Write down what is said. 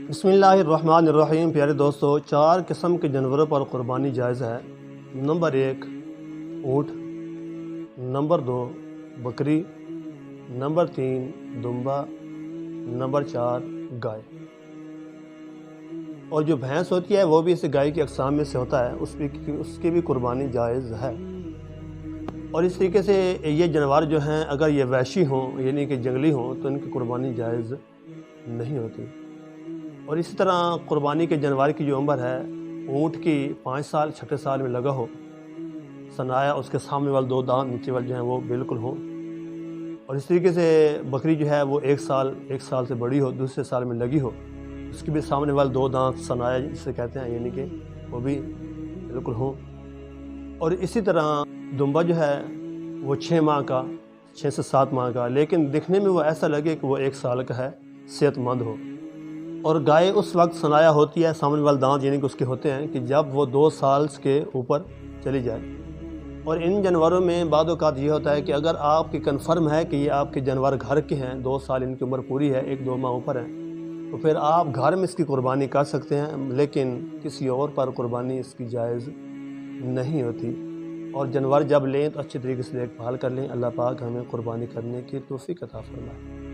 بسم اللہ الرحمن الرحیم۔ پیارے دوستو، 4 قسم کے جانوروں پر قربانی جائز ہے۔ نمبر 1 اونٹ، نمبر 2 بکری، نمبر 3 دمبا، نمبر 4 گائے۔ اور جو بھینس ہوتی ہے وہ بھی اس گائے کی اقسام میں سے ہوتا ہے، اس کی بھی قربانی جائز ہے۔ اور اس طریقے سے یہ جانور جو ہیں اگر یہ وحشی ہوں یعنی کہ جنگلی ہوں تو ان کی قربانی جائز نہیں ہوتی۔ اور اسی طرح قربانی کے جانور کی جو عمر ہے، اونٹ کی 5 سال، چھٹے سال میں لگا ہو، سنایا اس کے سامنے والے 2 دانت نیچے والے جو ہیں وہ بالکل ہوں۔ اور اس طریقے سے بکری جو ہے وہ 1 سال سے بڑی ہو، دوسرے سال میں لگی ہو، اس کے بھی سامنے والے 2 دانت سنایا جسے کہتے ہیں یعنی کہ وہ بھی بالکل ہوں۔ اور اسی طرح دمبا جو ہے وہ 6 ماہ کا، 6 سے 7 ماہ کا، لیکن دکھنے میں وہ ایسا لگے کہ وہ 1 سال کا ہے، صحت مند ہو۔ اور گائے اس وقت سنایا ہوتی ہے، سامنے والے دانت یعنی کہ اس کے ہوتے ہیں کہ جب وہ 2 سال کے اوپر چلی جائے۔ اور ان جانوروں میں بعض اوقات یہ ہوتا ہے کہ اگر آپ کی کنفرم ہے کہ یہ آپ کے جانور گھر کے ہیں، 2 سال ان کی عمر پوری ہے، 1-2 ماہ اوپر ہیں، تو پھر آپ گھر میں اس کی قربانی کر سکتے ہیں، لیکن کسی اور پر قربانی اس کی جائز نہیں ہوتی۔ اور جانور جب لیں تو اچھے طریقے سے دیکھ بھال کر لیں۔ اللہ پاک ہمیں قربانی کرنے کی توفیق عطا فرمائے۔